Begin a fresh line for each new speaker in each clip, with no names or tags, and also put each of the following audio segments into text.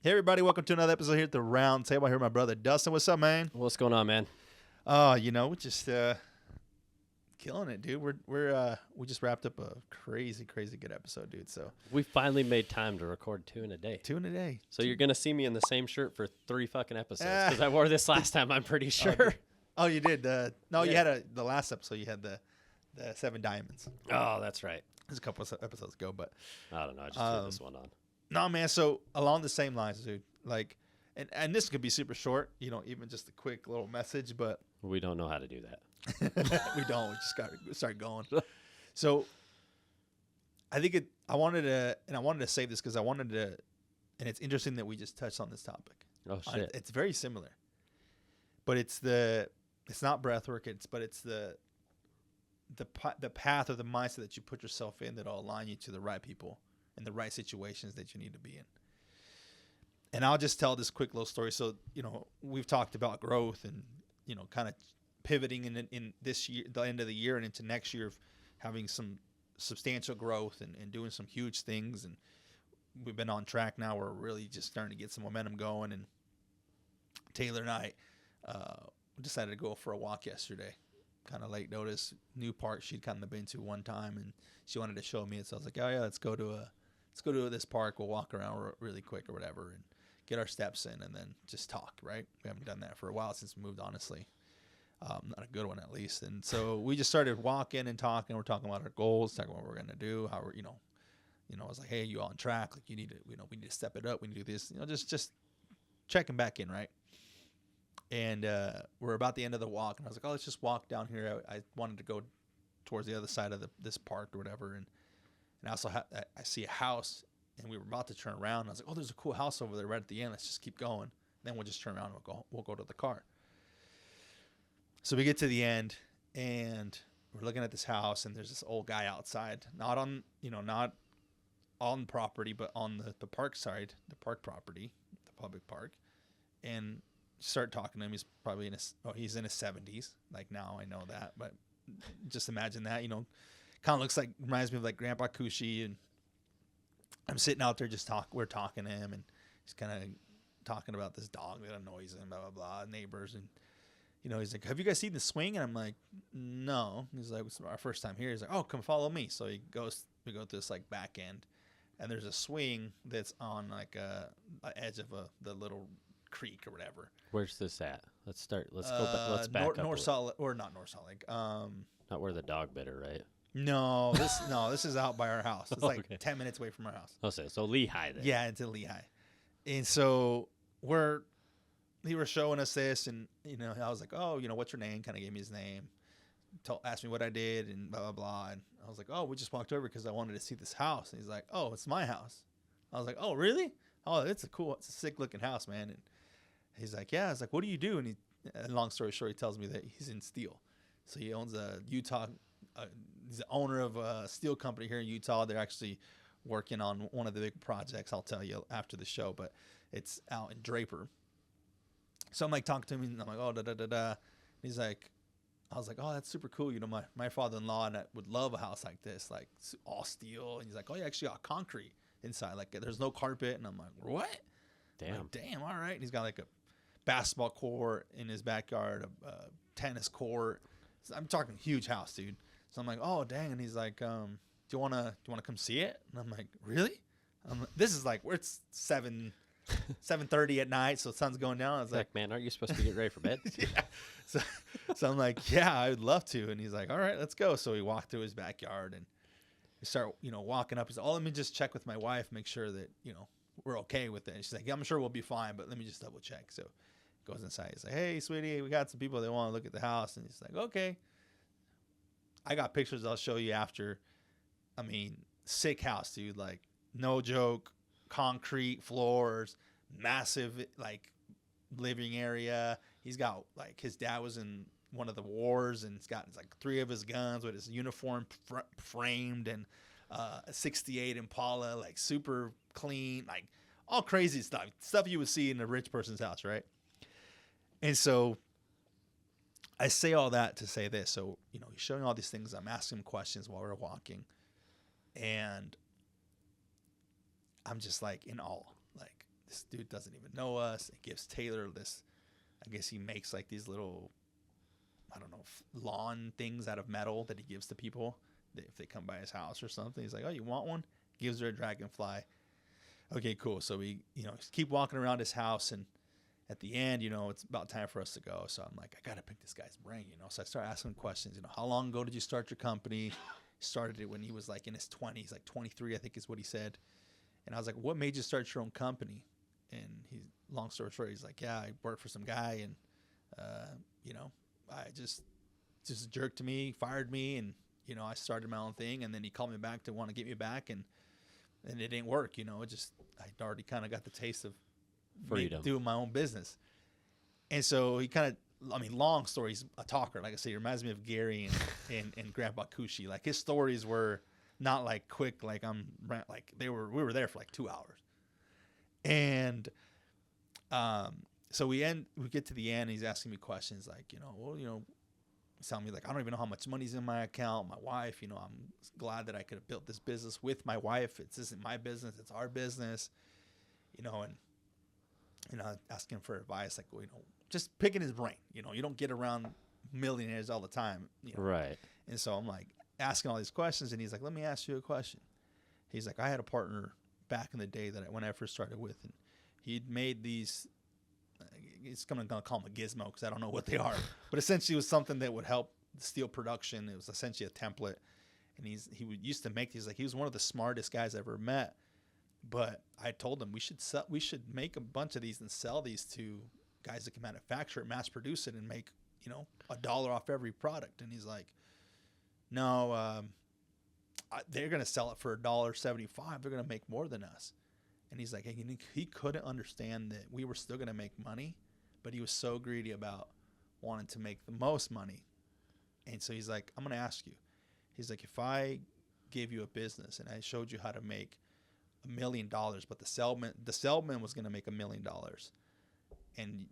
Hey, everybody. Welcome to another episode here at the Round Table. I hear my brother Dustin. What's up, man?
What's going on, man?
We're just killing it, dude. We just wrapped up a crazy good episode, dude. So
We finally made time to record 2 in a day.
2 in a day.
So you're going to see me in the same shirt for 3 fucking episodes because I wore this last time, I'm pretty sure.
Oh, you did. You
Yeah.
had the last episode. You had the 7 diamonds.
Oh, that's right.
It was a couple of episodes ago, but
I don't know. I just threw this one on.
no, man. So along the same lines, dude. Like, and this could be super short. Even just a quick little message, but
We don't know how to do that.
we don't. We just got to start going. So I think I wanted to save this because I wanted to, and it's interesting that we just touched on this topic.
Oh, shit.
It's very similar, but it's not breath work. It's the path or the mindset that you put yourself in that'll align you to the right people and the right situations that you need to be in. And I'll just tell this quick little story. So, we've talked about growth and, kind of pivoting in this year, the end of the year and into next year of having some substantial growth and doing some huge things. And we've been on track now. We're really just starting to get some momentum going. And Taylor and I decided to go for a walk yesterday. Kind of late notice, new park she'd kind of been to one time, and she wanted to show me it. So I was like, oh yeah, let's go to this park. We'll walk around really quick or whatever and get our steps in and then just talk, right? We haven't done that for a while since we moved, honestly. Not a good one, at least. And so we just started walking and talking. We're talking about our goals, talking about what we're going to do, how we're, I was like, hey, you on track? Like, you need to, we need to step it up. We need to do this, just checking back in, right? And we're about the end of the walk, and I was like, oh, let's just walk down here. I wanted to go towards the other side of this park or whatever. And I also I see a house, and we were about to turn around. And I was like, oh, there's a cool house over there right at the end. Let's just keep going. Then we'll just turn around and we'll go to the car. So we get to the end, and we're looking at this house, and there's this old guy outside, not on property, but on the park side, the park property, the public park. And start talking to him. He's probably he's in his 70s. Like, now I know that, but just imagine that, kind of reminds me of like Grandpa Cushy. And I'm sitting out there we're talking to him, and he's kind of talking about this dog that annoys him, blah, blah, blah, neighbors. And, he's like, have you guys seen the swing? And I'm like, no. He's like, it's our first time here. He's like, oh, come follow me. So we go through this like back end, and there's a swing that's on like a edge of the little creek or whatever.
Where's this at? Let's go back. Let's back up.
North Salt Lake, or not North Salt Lake.
Not where the dog bit her, right?
No, this is out by our house. It's like 10 minutes away from our house.
Okay, so Lehigh then.
Yeah, it's in Lehigh. And so he was showing us this, and I was like, oh, what's your name? Kind of gave me his name, asked me what I did, and blah blah blah. And I was like, oh, we just walked over because I wanted to see this house. And he's like, oh, it's my house. I was like, oh, really? Oh, it's a sick looking house, man. And he's like, yeah. I was like, what do you do? And long story short, he tells me that he's in steel. So he owns a Utah. He's the owner of a steel company here in Utah. They're actually working on one of the big projects. I'll tell you after the show, but it's out in Draper. So I'm like talking to him, and I'm like, oh, da da da da. He's like, I was like, oh, that's super cool. My father-in-law and I would love a house like this, like all steel. And he's like, oh, you actually got concrete inside, like there's no carpet. And I'm like, what?
Damn.
Like, damn. All right. And he's got like a basketball court in his backyard, a tennis court. So I'm talking huge house, dude. So I'm like, oh, dang. And he's like, do you want to come see it? And I'm like, really? This is like, it's 7:30 at night, so the sun's going down. I was like,
man, aren't you supposed to be getting ready for bed?
Yeah. So I'm like, yeah, I would love to. And he's like, all right, let's go. So we walked through his backyard, and we start, walking up. He's like, oh, let me just check with my wife, make sure that, we're okay with it. And she's like, yeah, I'm sure we'll be fine, but let me just double check. So goes inside. He's like, hey, sweetie, we got some people that want to look at the house. And he's like, okay. I got pictures I'll show you after. I mean, sick house, dude. Like, no joke. Concrete floors, massive, like, living area. He's got, like, his dad was in one of the wars, and he's got, like, 3 of his guns with his uniform framed, and a 68 Impala, like, super clean, like, all crazy stuff you would see in a rich person's house, right? And so I say all that to say this. So, he's showing all these things. I'm asking him questions while we're walking, and I'm just like in awe. Like, this dude doesn't even know us. It gives Taylor this, I guess he makes like these little, I don't know, lawn things out of metal that he gives to people if they come by his house or something. He's like, oh, you want one? Gives her a dragonfly. Okay, cool. So we, keep walking around his house, and at the end, it's about time for us to go. So I'm like, I got to pick this guy's brain, So I start asking him questions. How long ago did you start your company? He started it when he was like in his 20s, like 23, I think is what he said. And I was like, what made you start your own company? And long story short, he's like, yeah, I worked for some guy, and, I just jerked to me, fired me, and, I started my own thing. And then he called me back to want to get me back, and it didn't work. I'd already kind of got the taste of freedom, doing my own business. And so he kind of, long story, he's a talker. Like I say, he reminds me of Gary and Grandpa Kushi. Like his stories were not like quick, like we were there for like 2 hours. And so we get to the end, and he's asking me questions like, he's telling me like, I don't even know how much money's in my account. My wife, I'm glad that I could have built this business with my wife. This isn't my business, it's our business, and asking for advice, like, just picking his brain. You don't get around millionaires all the time.
Right.
And so I'm like asking all these questions, and he's like, let me ask you a question. He's like, I had a partner back in the day when I first started with, and he'd made these, I'm going to call them a gizmo because I don't know what they are, but essentially it was something that would help steel production. It was essentially a template, and he used to make these. Like, he was one of the smartest guys I ever met. But I told him we should make a bunch of these and sell these to guys that can manufacture it, mass produce it, and make $1 off every product. And he's like, no, they're gonna sell it for $1.75. They're gonna make more than us. And he's like, he couldn't understand that we were still gonna make money, but he was so greedy about wanting to make the most money. And so he's like, I'm gonna ask you. He's like, if I gave you a business and I showed you how to make $1 million, but the salesman was going to make $1 million, and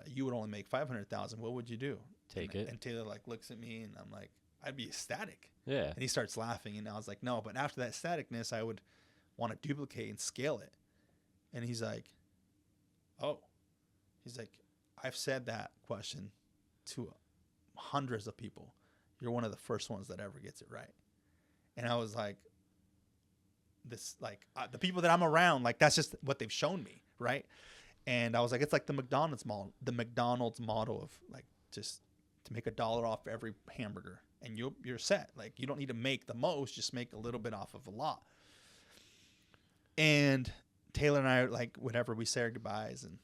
you would only make 500,000. What would you do?
Take it.
And Taylor like looks at me, and I'm like, I'd be ecstatic.
Yeah. And
he starts laughing, and I was like, no, but after that ecstaticness, I would want to duplicate and scale it. And he's like, oh, I've said that question to hundreds of people. You're one of the first ones that ever gets it right. And I was like, the people that I'm around, like, that's just what they've shown me, right? And I was like, it's like the McDonald's model of like, just to make $1 off every hamburger, and you're set. Like, you don't need to make the most, just make a little bit off of a lot. And Taylor and I are like, whenever we say our goodbyes, and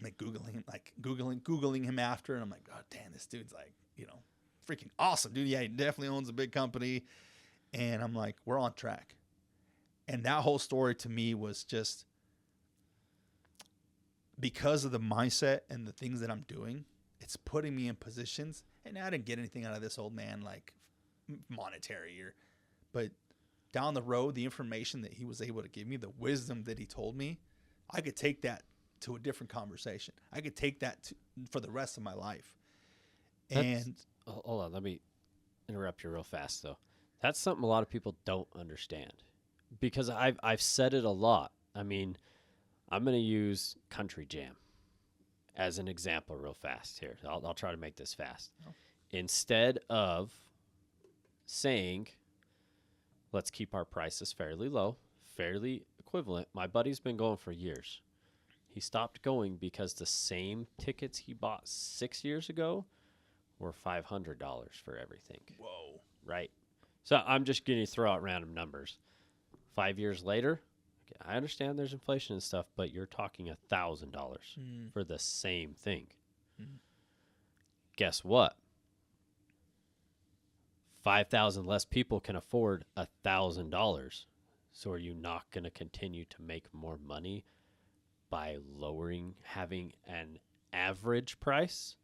like googling him after, and I'm like, oh damn, this dude's like, freaking awesome, dude. Yeah, he definitely owns a big company. And I'm like, we're on track. And that whole story to me was just because of the mindset and the things that I'm doing, it's putting me in positions. And I didn't get anything out of this old man, like monetary, but down the road, the information that he was able to give me, the wisdom that he told me, I could take that to a different conversation. I could take that for the rest of my life.
Hold on, let me interrupt you real fast though. That's something a lot of people don't understand, because I've said it a lot. I mean, I'm going to use Country Jam as an example real fast here. I'll try to make this fast. Oh. Instead of saying, let's keep our prices fairly low, fairly equivalent, my buddy's been going for years. He stopped going because the same tickets he bought 6 years ago were $500 for everything.
Whoa.
Right? So I'm just going to throw out random numbers. 5 years later, I understand there's inflation and stuff, but you're talking $1,000 for the same thing. Guess what? 5,000 less people can afford $1,000. So are you not going to continue to make more money by having an average price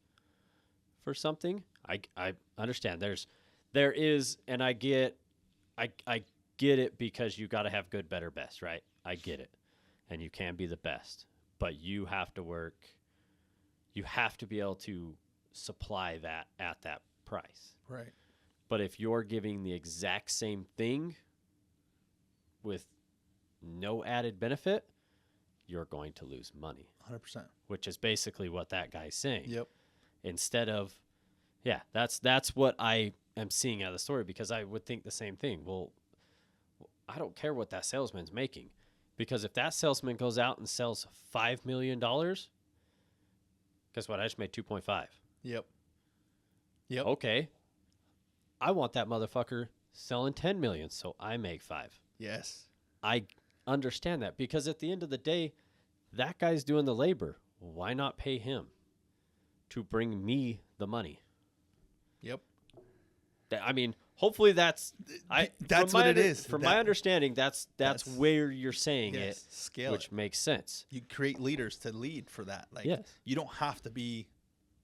for something? I understand there is, and I get it, because you got to have good, better, best, right? I get it. And you can be the best, but you have to work. You have to be able to supply that at that price.
Right.
But if you're giving the exact same thing with no added benefit, you're going to lose money.
100%.
Which is basically what that guy's saying.
Yep.
Instead of, yeah, that's what I am seeing out of the story, because I would think the same thing. Well, I don't care what that salesman's making, because if that salesman goes out and sells $5 million, guess what? I just made 2.5.
Yep. Yep.
Okay. I want that motherfucker selling 10 million, so I make 5.
Yes.
I understand that, because at the end of the day, that guy's doing the labor. Why not pay him to bring me the money?
Yep.
I mean, hopefully that's
what it is.
From my understanding, that's where you're saying it,
scale
which makes sense.
You create leaders to lead for that. Like,
yes.
You don't have to be.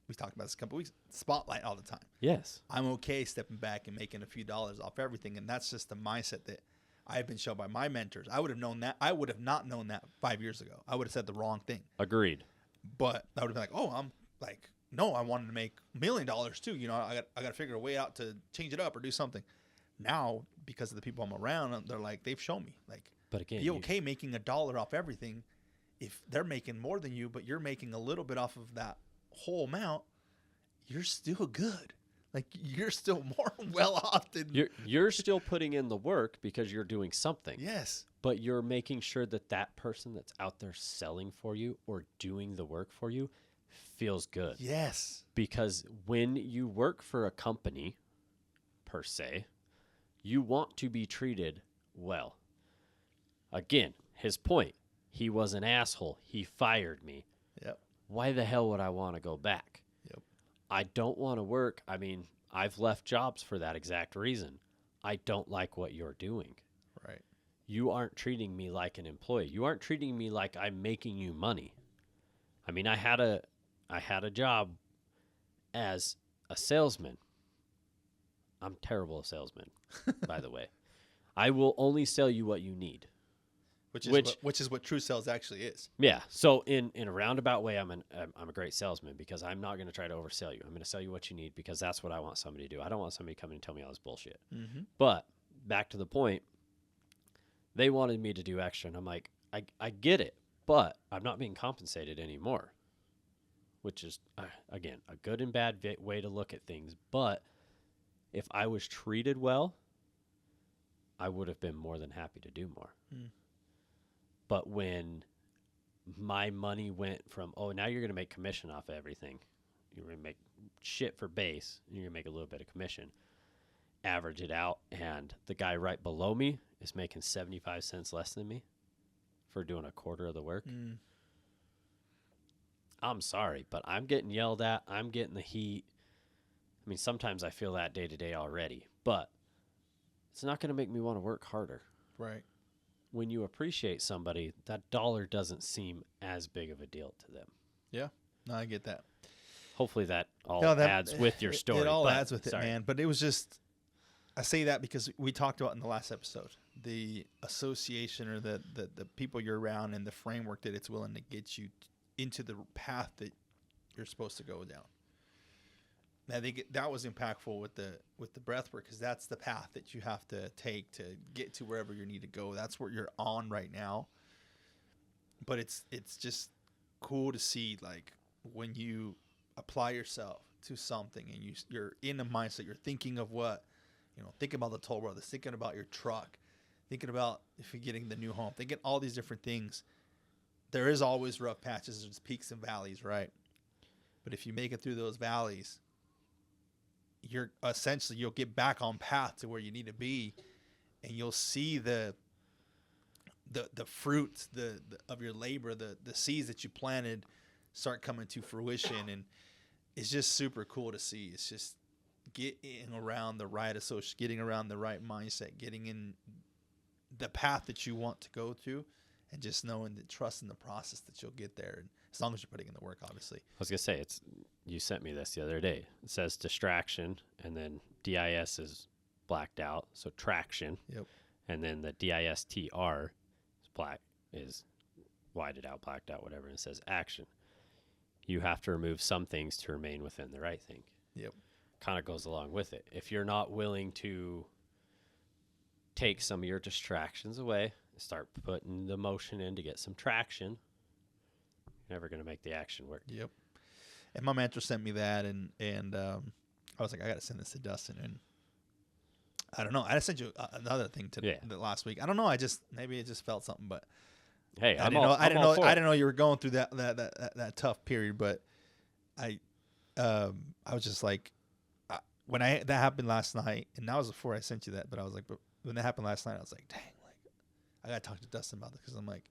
We talked about this a couple weeks. Spotlight all the time.
Yes.
I'm okay stepping back and making a few dollars off everything, and that's just the mindset that I've been shown by my mentors. I would have known that. I would have not known that 5 years ago. I would have said the wrong thing.
Agreed.
But I would have been like, oh, I'm like, no, I wanted to make $1 million too. You know, I got to figure a way out to change it up or do something. Now, because of the people I'm around, they're like, they've shown me, like,
but again,
be okay making $1 off everything. If they're making more than you, but you're making a little bit off of that whole amount, you're still good. Like, you're still more well off than
you're still putting in the work because you're doing something.
Yes.
But you're making sure that that person that's out there selling for you or doing the work for you feels good.
Yes.
Because when you work for a company, per se, you want to be treated well. Again, his point, he was an asshole. He fired me.
Yep.
Why the hell would I want to go back?
Yep.
I don't want to work. I mean, I've left jobs for that exact reason. I don't like what you're doing.
Right.
You aren't treating me like an employee. You aren't treating me like I'm making you money. I mean, I had a job as a salesman. I'm terrible at salesman, by the way. I will only sell you what you need.
Which is what true sales actually is.
Yeah. So in a roundabout way, I'm a great salesman, because I'm not going to try to oversell you. I'm going to sell you what you need, because that's what I want somebody to do. I don't want somebody to come in and tell me all this bullshit.
Mm-hmm.
But back to the point, they wanted me to do extra, and I'm like, I get it, but I'm not being compensated anymore, which is, again, a good and bad way to look at things. But if I was treated well, I would have been more than happy to do more. Mm. But when my money went from, oh, now you're going to make commission off of everything. You're going to make shit for base, and you're going to make a little bit of commission. Average it out, and the guy right below me is making 75 cents less than me for doing a quarter of the work. Mm. I'm sorry, but I'm getting yelled at. I'm getting the heat. I mean, sometimes I feel that day to day already, but it's not going to make me want to work harder.
Right.
When you appreciate somebody, that dollar doesn't seem as big of a deal to them.
Yeah. No, I get that.
Hopefully that all adds with your story.
It all adds with it, man. But it was just, I say that because we talked about in the last episode, the association or the people you're around and the framework that it's willing to get you into the path that you're supposed to go down. And I think that was impactful with the breath work, because that's the path that you have to take to get to wherever you need to go. That's what you're on right now. But it's just cool to see, like, when you apply yourself to something and you're in a mindset, you're thinking of what, thinking about the Toll Brothers, thinking about your truck, thinking about if you're getting the new home, thinking all these different things. There is always rough patches, there's peaks and valleys, right? But if you make it through those valleys, you'll get back on path to where you need to be, and you'll see the fruits of your labor, the seeds that you planted start coming to fruition. And it's just super cool to see. It's just getting around the right association, getting around the right mindset, getting in the path that you want to go to, and just knowing that, trusting the process that you'll get there. And as long as you're putting in the work, obviously.
I was going to say, you sent me this the other day. It says distraction, and then DIS is blacked out, so traction.
Yep.
And then the DISTR is whited out, blacked out, whatever, and it says action. You have to remove some things to remain within the right thing.
Yep.
Kind of goes along with it. If you're not willing to take some of your distractions away, start putting the motion in to get some traction, you're never going to make the action work.
Yep. And my mentor sent me that, and I was like, I got to send this to Dustin. And I don't know. I sent you another thing the last week. I don't know. Maybe it just felt something, but
hey,
I didn't know you were going through that tough period. But I was just like, when that happened last night, and that was before I sent you that. But I was like, but when that happened last night, I was like, dang, like I got to talk to Dustin about this, because I'm like,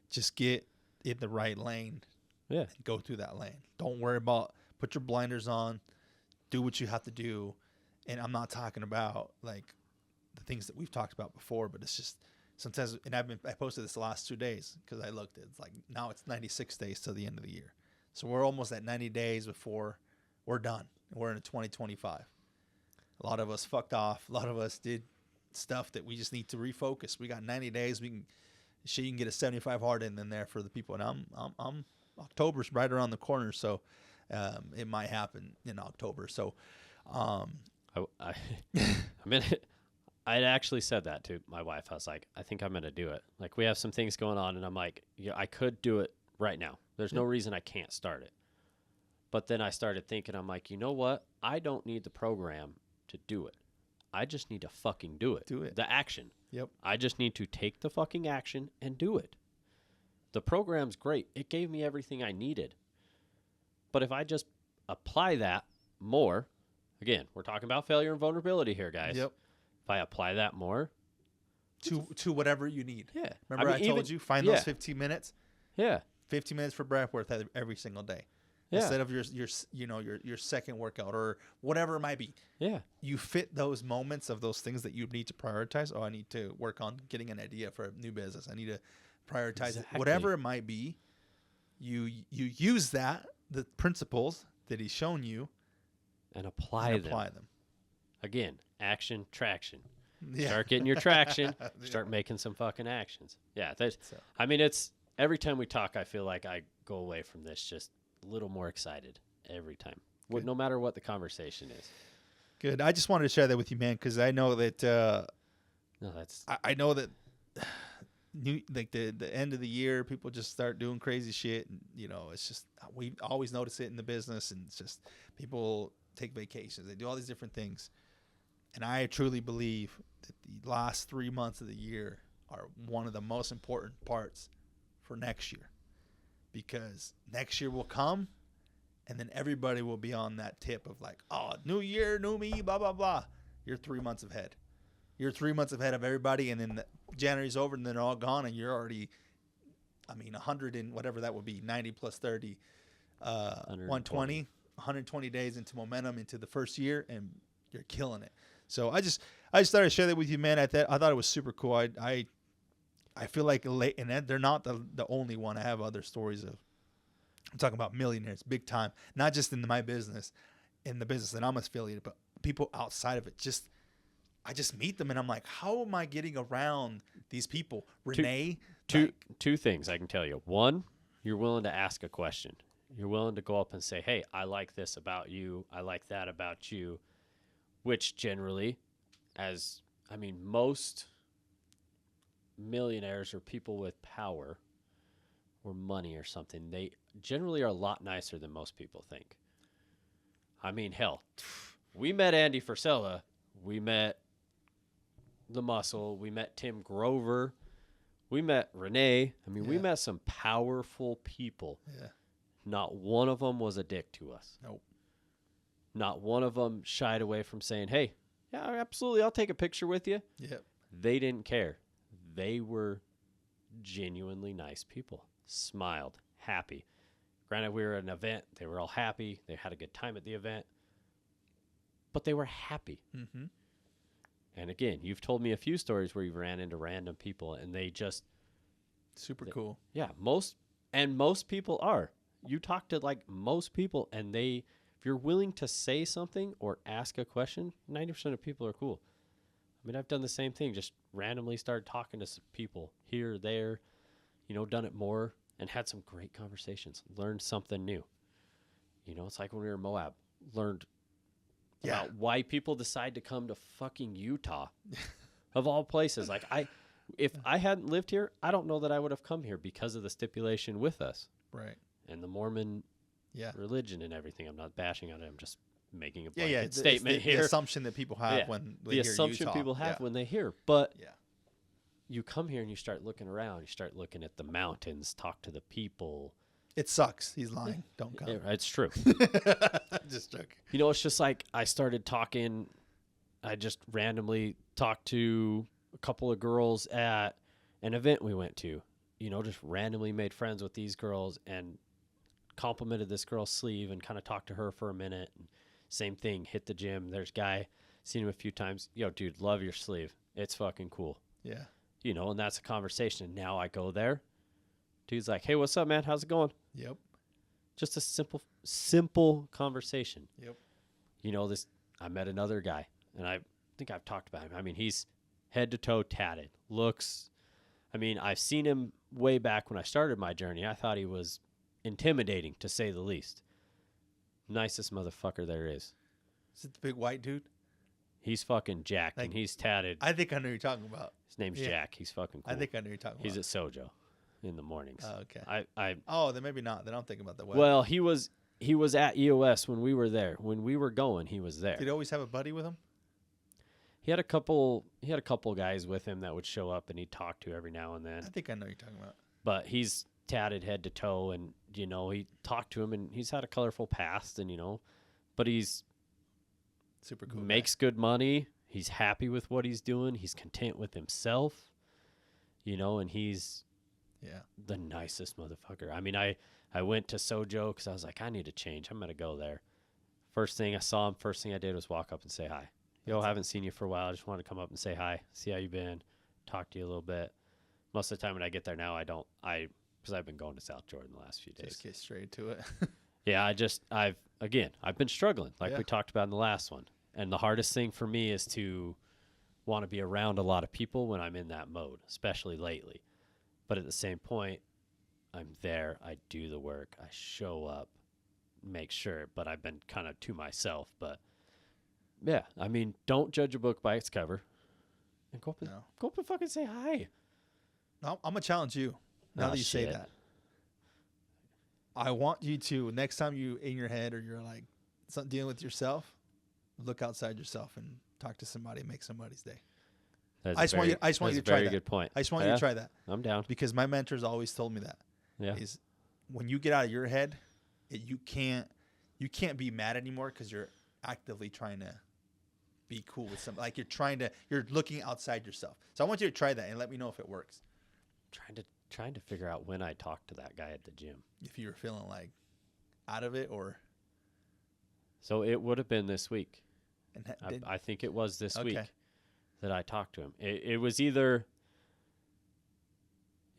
just get in the right lane.
Yeah.
And go through that lane. Don't worry about, put your blinders on, do what you have to do. And I'm not talking about like the things that we've talked about before, but it's just sometimes, and I posted this the last 2 days because I looked at it's like now it's 96 days till the end of the year. So we're almost at 90 days before we're done. We're in 2025. A lot of us fucked off. A lot of us did stuff that we just need to refocus. We got 90 days. You can get a 75 hard in there for the people. And I'm October's right around the corner, so it might happen in October. So,
I mean, I'd actually said that to my wife. I was like, I think I'm going to do it. Like, we have some things going on, and I'm like, yeah, I could do it right now. There's no reason I can't start it. But then I started thinking, I'm like, you know what? I don't need the program to do it. I just need to fucking do it.
Do it.
The action.
Yep.
I just need to take the fucking action and do it. The program's great. It gave me everything I needed. But if I just apply that more, again, we're talking about failure and vulnerability here, guys.
Yep.
If I apply that more
to whatever you need.
Yeah.
Remember I told you, find those 15 minutes?
Yeah.
15 minutes for breath work every single day.
Yeah.
Instead of your second workout or whatever it might be.
Yeah.
You fit those moments of those things that you need to prioritize. Oh, I need to work on getting an idea for a new business. I need to prioritize it. Whatever it might be, you use the principles that he's shown you,
and apply them. Again, action, traction.
Yeah.
Start getting your traction. Start making some fucking actions. Yeah. I mean, it's every time we talk, I feel like I go away from this just a little more excited every time, no matter what the conversation is.
Good. I just wanted to share that with you, man, because I know that. I know that. The end of the year, people just start doing crazy shit, and it's just we always notice it in the business, and it's just people take vacations, they do all these different things, and I truly believe that the last 3 months of the year are one of the most important parts for next year, because next year will come, and then everybody will be on that tip of like, oh, new year, new me, blah blah blah. You're 3 months ahead. You're 3 months ahead of everybody, and then January's over, and then they're all gone, and you're already, 100 and whatever that would be, 90 plus 30, 120, 120 days into momentum into the first year, and you're killing it. So I just thought I'd share that with you, man. I thought it was super cool. I feel like and they're not the only one. I have other stories of. I'm talking about millionaires, big time, not just in my business, in the business that I'm affiliated, but people outside of it. I just meet them, and I'm like, how am I getting around these people? Renee?
Two things I can tell you. One, you're willing to ask a question. You're willing to go up and say, hey, I like this about you. I like that about you, which generally, most millionaires or people with power or money or something, they generally are a lot nicer than most people think. Hell, we met Andy Frisella. We met The Muscle. We met Tim Grover. We met Renee. We met some powerful people.
Yeah.
Not one of them was a dick to us.
Nope.
Not one of them shied away from saying, hey, yeah, absolutely, I'll take a picture with you.
Yep.
They didn't care. They were genuinely nice people. Smiled, happy. Granted, we were at an event. They were all happy. They had a good time at the event. But they were happy.
Mm-hmm.
And again, you've told me a few stories where you've ran into random people, and they just...
Super cool.
Yeah, most people are. You talk to, most people, and if you're willing to say something or ask a question, 90% of people are cool. I've done the same thing, just randomly started talking to some people here, there, done it more, and had some great conversations, learned something new. It's like when we were in Moab, learned about why people decide to come to fucking Utah, of all places. If I hadn't lived here, I don't know that I would have come here because of the stipulation with us.
Right.
and the Mormon
Yeah.
religion and everything. I'm not bashing on it. I'm just making a
Yeah,
blanket
yeah.
statement
The
here.
assumption that people have
Yeah.
when they
The
hear
assumption
Utah.
people have
Yeah.
when they hear. But
Yeah.
you come here and you start looking around. You start looking at the mountains, talk to the people.
It sucks. He's lying. Don't come.
It's true.
Just joking.
You know, it's just like I started talking. I just randomly talked to a couple of girls at an event we went to. You know, just randomly made friends with these girls and complimented this girl's sleeve and kind of talked to her for a minute. And same thing, hit the gym. There's a guy, seen him a few times. Yo, dude, love your sleeve. It's fucking cool.
Yeah.
You know, and that's a conversation. And now I go there. Dude's like, hey, what's up, man? How's it going?
Yep.
Just a simple conversation.
Yep.
You know, I met another guy, and I think I've talked about him. I mean, he's head to toe tatted. I've seen him way back when I started my journey. I thought he was intimidating, to say the least. Nicest motherfucker there is.
Is it the big white dude?
He's fucking jacked, and he's tatted.
I think I know who you're talking about.
His name's Jack. He's fucking cool.
I think I know who you're talking
He's
about.
at Sojo in the mornings.
Oh, okay. Then maybe not. Then I'm thinking about the white.
Well, he was at EOS when we were there. When we were going, he was there.
Did he always have a buddy with him?
He had a couple guys with him that would show up and he'd talk to every now and then.
I think I know who you're talking about.
But he's tatted head to toe, and you know, he talked to him, and he's had a colorful past, and you know, but he's
super cool.
Makes good money. He's happy with what he's doing. He's content with himself. You know, and he's the nicest motherfucker. I mean, I went to Sojo because I was like, I need to change. I'm gonna go there. First thing I saw him, first thing I did was walk up and say hi. Yo, I haven't seen you for a while. I just wanted to come up and say hi, see how you been, talk to you a little bit. Most of the time when I get there now, because I've been going to South Jordan the last few days.
Just get straight to it.
Yeah, I've been struggling, like we talked about in the last one. And the hardest thing for me is to want to be around a lot of people when I'm in that mode, especially lately. But at the same point, I'm there, I do the work, I show up, make sure, but I've been kind of to myself. But yeah, I mean, don't judge a book by its cover. And go up and fucking say hi.
No, I'm going to challenge you now that you say that. I want you to, next time you in your head or you're like dealing with yourself, look outside yourself and talk to somebody, make somebody's day.
I just want you to try
that.
Very good point.
I just want you to try that.
I'm down.
Because my mentors always told me that.
Yeah.
Is when you get out of your head, you can't be mad anymore because you're actively trying to be cool with something. Like you're looking outside yourself. So I want you to try that and let me know if it works.
Trying to figure out when I talked to that guy at the gym.
If you were feeling like out of it or.
So it would have been this week.
And
I think it was this week that I talked to him. It was either.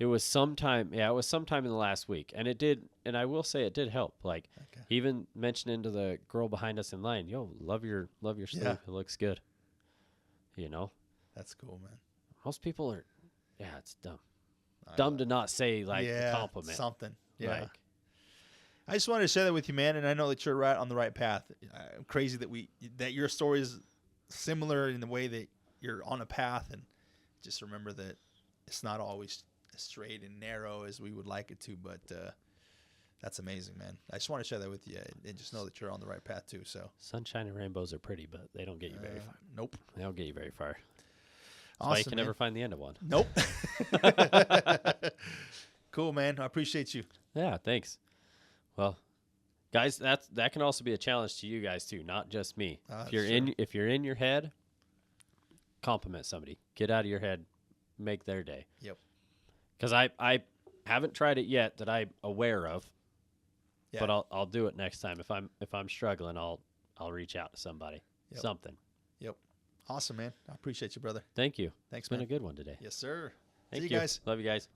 It was sometime. Yeah, it was sometime in the last week, and it did. And I will say it did help. Like even mentioning to the girl behind us in line, "Yo, love your sleeve.
Yeah.
It looks good." You know.
That's cool, man.
Most people are. Yeah, it's dumb. Dumb to not say like a compliment.
Something. Yeah.
Like,
I just wanted to share that with you, man, and I know that you're right on the right path. I'm crazy that your story is similar in the way that you're on a path, and just remember that it's not always as straight and narrow as we would like it to, but that's amazing, man. I just want to share that with you and just know that you're on the right path too. So
sunshine and rainbows are pretty, but they don't get you very far.
Nope.
They don't get you very far.
That's
why you can never find the end of one.
Nope. Cool, man. I appreciate you.
Yeah, thanks. Well, guys, that can also be a challenge to you guys too, not just me. If you're in your head, compliment somebody. Get out of your head, make their day.
Yep.
Because I haven't tried it yet that I'm aware of. Yeah. But I'll do it next time. If I'm struggling, I'll reach out to somebody. Yep. Something.
Yep. Awesome, man. I appreciate you, brother.
Thank you.
Thanks,
man. It's been a good one today.
Yes, sir.
Thank
See you guys.
Love you guys.